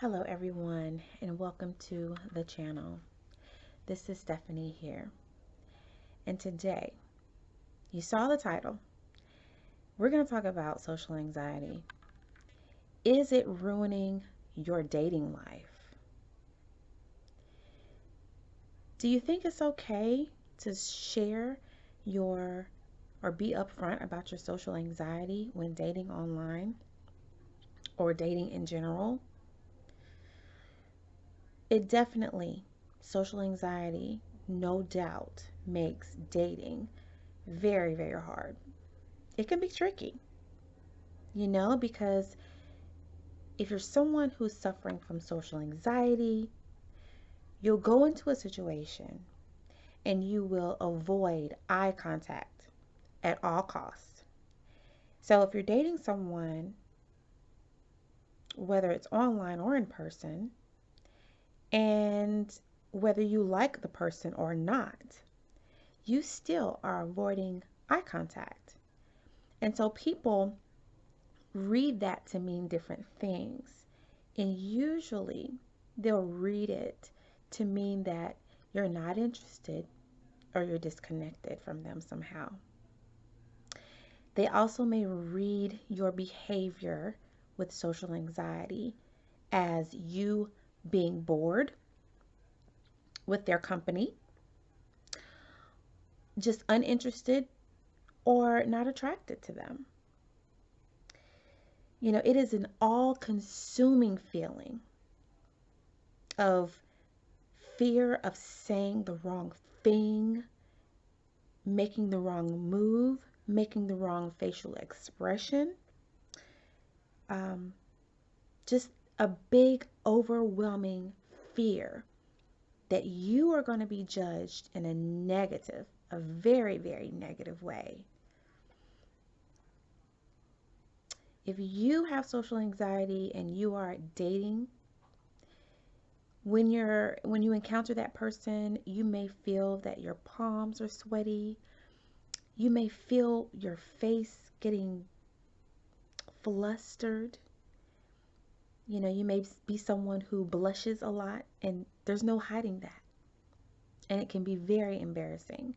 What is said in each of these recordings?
Hello everyone and welcome to the channel. This is Stephanie here. And today, you saw the title. We're going to talk about social anxiety. Is it ruining your dating life? Do you think it's okay to share your or be upfront about your social anxiety when dating online or dating in general? It definitely, social anxiety, no doubt, makes dating very, very hard. It can be tricky, because if you're someone who's suffering from social anxiety, you'll go into a situation and you will avoid eye contact at all costs. So if you're dating someone, whether it's online or in person, and whether you like the person or not, you still are avoiding eye contact. And so people read that to mean different things. And usually they'll read it to mean that you're not interested or you're disconnected from them somehow. They also may read your behavior with social anxiety as you being bored with their company, just uninterested, or not attracted to them. It is an all consuming feeling of fear of saying the wrong thing, making the wrong move, making the wrong facial expression. Just a big, overwhelming fear that you are going to be judged in a very, very negative way. If you have social anxiety and you are dating, when you encounter that person, you may feel that your palms are sweaty. You may feel your face getting flustered. You may be someone who blushes a lot, and there's no hiding that. And it can be very embarrassing.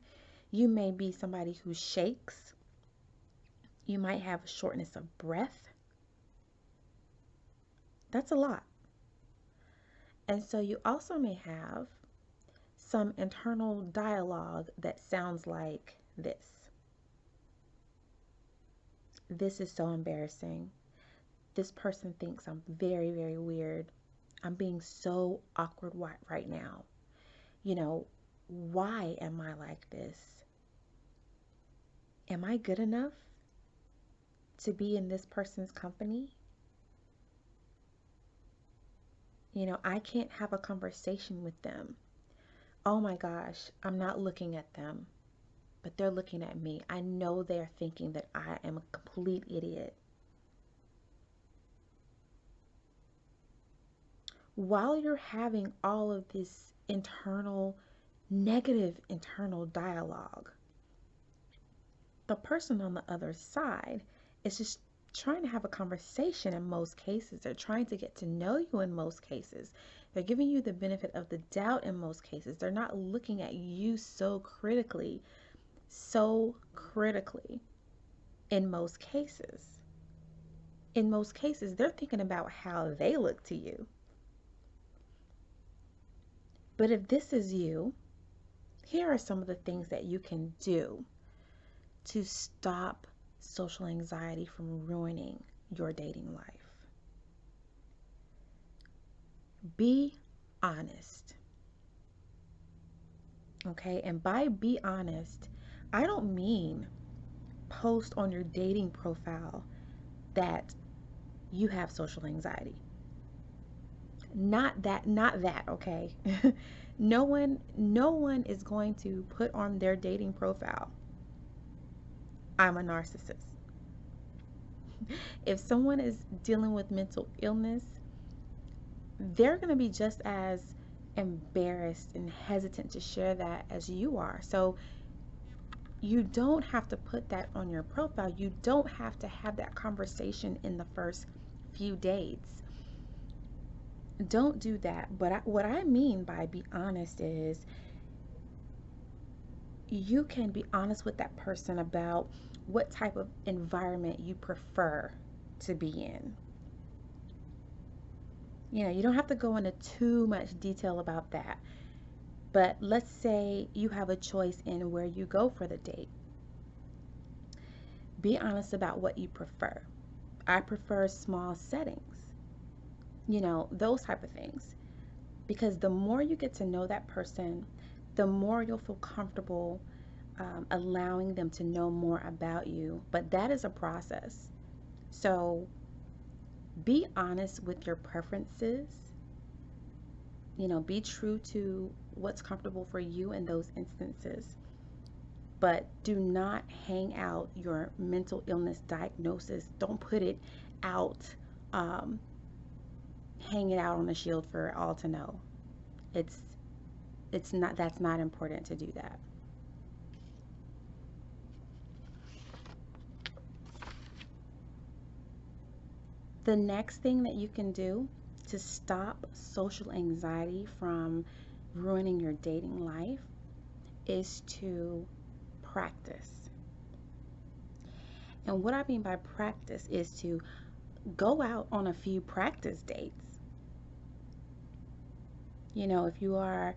You may be somebody who shakes. You might have shortness of breath. That's a lot. And so you also may have some internal dialogue that sounds like this. This is so embarrassing. This person thinks I'm very, very weird. I'm being so awkward right now. Why am I like this? Am I good enough to be in this person's company? I can't have a conversation with them. Oh my gosh, I'm not looking at them, but they're looking at me. I know they're thinking that I am a complete idiot. While you're having all of this negative internal dialogue, the person on the other side is just trying to have a conversation in most cases. They're trying to get to know you in most cases. They're giving you the benefit of the doubt in most cases. They're not looking at you so critically in most cases. In most cases, they're thinking about how they look to you. But if this is you, here are some of the things that you can do to stop social anxiety from ruining your dating life. Be honest. Okay? And by be honest, I don't mean post on your dating profile that you have social anxiety. Not that, okay? No one is going to put on their dating profile, I'm a narcissist. If someone is dealing with mental illness, they're going to be just as embarrassed and hesitant to share that as you are. So you don't have to put that on your profile. You don't have to have that conversation in the first few dates. Don't do that. But what I mean by be honest is you can be honest with that person about what type of environment you prefer to be in. You don't have to go into too much detail about that. But let's say you have a choice in where you go for the date. Be honest about what you prefer. I prefer small settings, those type of things. Because the more you get to know that person, the more you'll feel comfortable allowing them to know more about you. But that is a process. So be honest with your preferences. Be true to what's comfortable for you in those instances. But do not hang out your mental illness diagnosis. Don't put it out, um, hang it out on a shield for all to know. It's it's not That's not important to do that. The next thing that you can do to stop social anxiety from ruining your dating life is to practice. And what I mean by practice is to go out on a few practice dates. If you are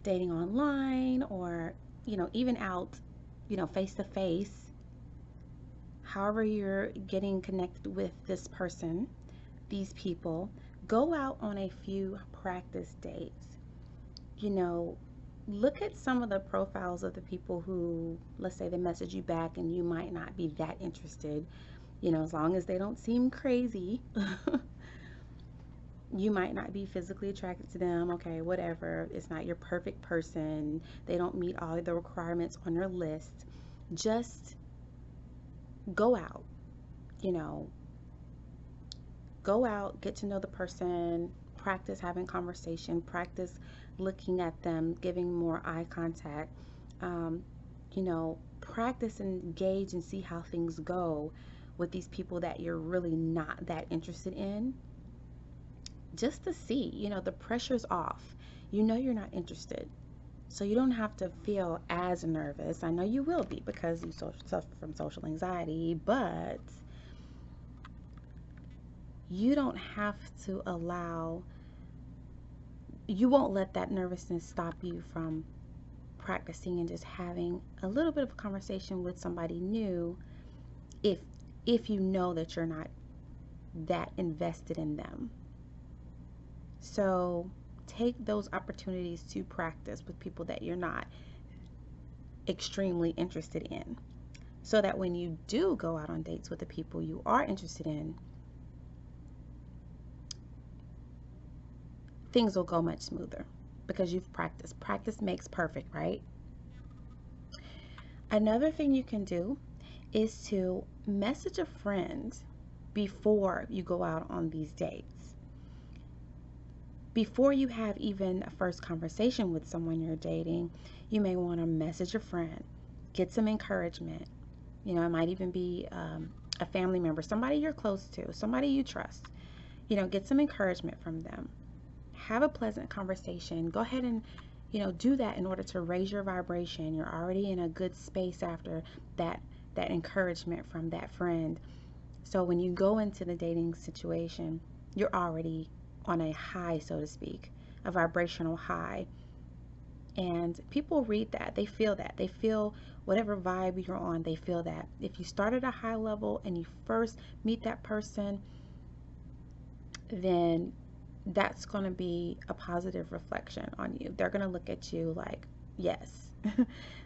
dating online or, even out, face to face, however you're getting connected with this person, these people, go out on a few practice dates. You know, Look at some of the profiles of the people who, let's say, they message you back and you might not be that interested. As long as they don't seem crazy, you might not be physically attracted to them. Okay, whatever. It's not your perfect person. They don't meet all the requirements on your list. Just go out, you know, go out, get to know the person, practice having conversation, practice looking at them, giving more eye contact, um, practice and engage and see how things go with these people that you're really not that interested in, just to see, the pressure's off. You're not interested. So you don't have to feel as nervous. I know you will be because you suffer from social anxiety, but you don't have to you won't let that nervousness stop you from practicing and just having a little bit of a conversation with somebody new if you know that you're not that invested in them. So take those opportunities to practice with people that you're not extremely interested in, so that when you do go out on dates with the people you are interested in, things will go much smoother because you've practiced. Practice makes perfect, right? Another thing you can do is to message a friend before you go out on these dates. Before you have even a first conversation with someone you're dating, you may want to message a friend, get some encouragement. It might even be a family member, somebody you're close to, somebody you trust. Get some encouragement from them. Have a pleasant conversation. Go ahead and, do that in order to raise your vibration. You're already in a good space after that encouragement from that friend. So when you go into the dating situation, you're already on a high, so to speak, a vibrational high. And people read that. They feel that. They feel whatever vibe you're on, they feel that. If you start at a high level and you first meet that person, then that's going to be a positive reflection on you. They're going to look at you like, yes,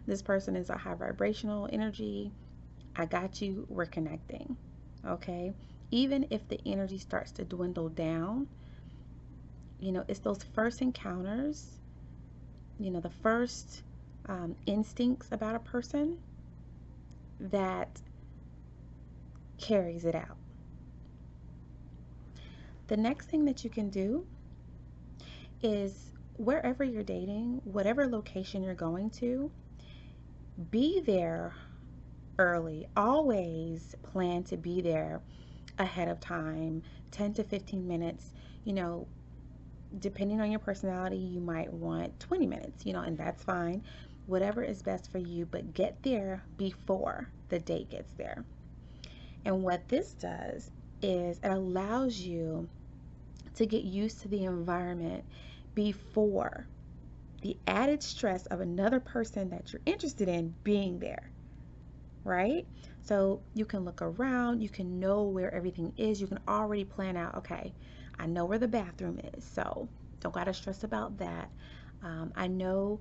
this person is a high vibrational energy. I got you. We're connecting. Okay. Even if the energy starts to dwindle down, it's those first encounters, the first instincts about a person that carries it out. The next thing that you can do is wherever you're dating, whatever location you're going to, be there early. Always plan to be there ahead of time, 10 to 15 minutes. Depending on your personality, you might want 20 minutes, and that's fine. Whatever is best for you, but get there before the date gets there. And what this does is it allows you to get used to the environment before the added stress of another person that you're interested in being there, right? So you can look around, you can know where everything is, you can already plan out, okay, I know where the bathroom is, so don't gotta stress about that. I know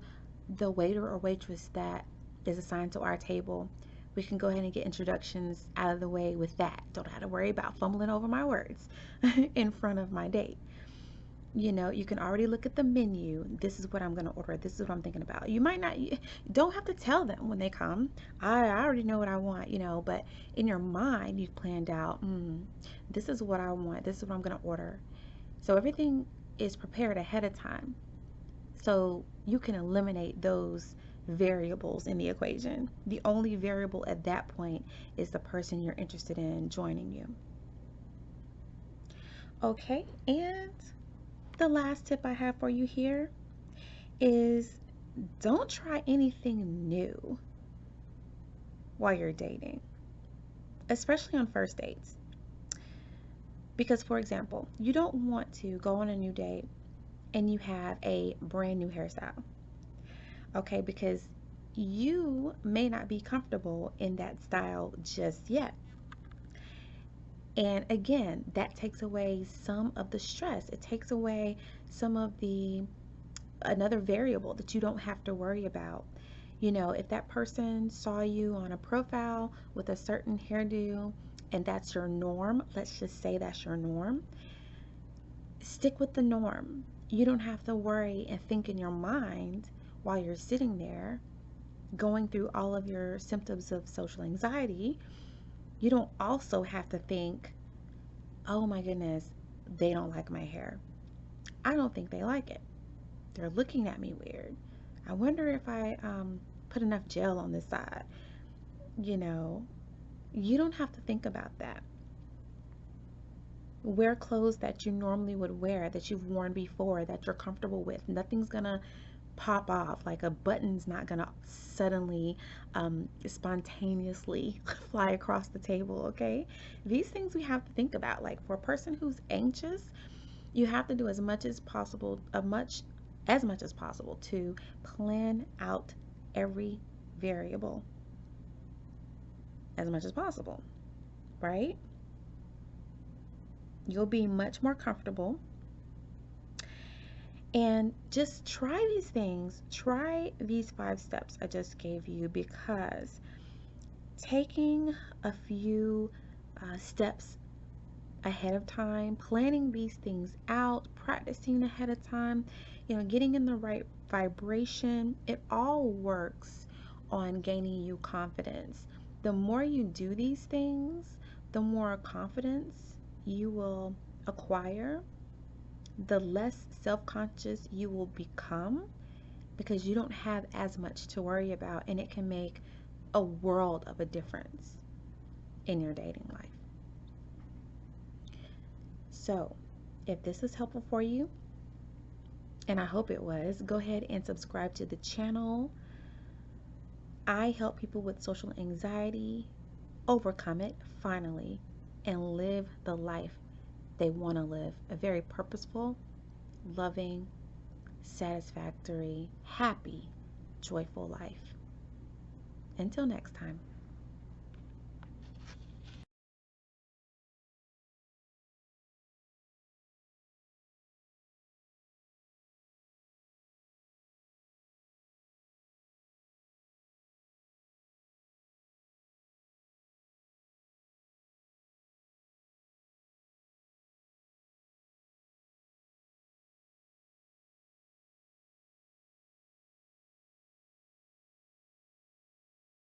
the waiter or waitress that is assigned to our table. We can go ahead and get introductions out of the way with that. Don't have to worry about fumbling over my words in front of my date. You can already look at the menu. This is what I'm going to order. This is what I'm thinking about. You might not, you don't have to tell them when they come. I already know what I want, but in your mind, you've planned out, this is what I want. This is what I'm going to order. So everything is prepared ahead of time. So you can eliminate those variables in the equation. The only variable at that point is the person you're interested in joining you. Okay, and the last tip I have for you here is don't try anything new while you're dating, especially on first dates. Because, for example, you don't want to go on a new date and you have a brand new hairstyle, okay? Because you may not be comfortable in that style just yet. And again, that takes away some of the stress. It takes away some of another variable that you don't have to worry about. If that person saw you on a profile with a certain hairdo and that's your norm, let's just say that's your norm, stick with the norm. You don't have to worry and think in your mind while you're sitting there going through all of your symptoms of social anxiety. You don't also have to think, oh my goodness, they don't like my hair. I don't think they like it. They're looking at me weird. I wonder if I put enough gel on this side. You know, you don't have to think about that. Wear clothes that you normally would wear, that you've worn before, that you're comfortable with. Nothing's gonna pop off. Like a button's not gonna suddenly, spontaneously fly across the table, okay? These things we have to think about. Like for a person who's anxious, you have to do as much as possible, as much as possible to plan out every variable as much as possible, right? You'll be much more comfortable. And just try these things. Try these 5 steps I just gave you, because taking a few steps ahead of time, planning these things out, practicing ahead of time, getting in the right vibration, it all works on gaining you confidence. The more you do these things, the more confidence you will acquire, the less self-conscious you will become, because you don't have as much to worry about, and it can make a world of a difference in your dating life. So, if this is helpful for you, and I hope it was, go ahead and subscribe to the channel. I help people with social anxiety overcome it finally and live the life they want to live, a very purposeful, loving, satisfactory, happy, joyful life. Until next time.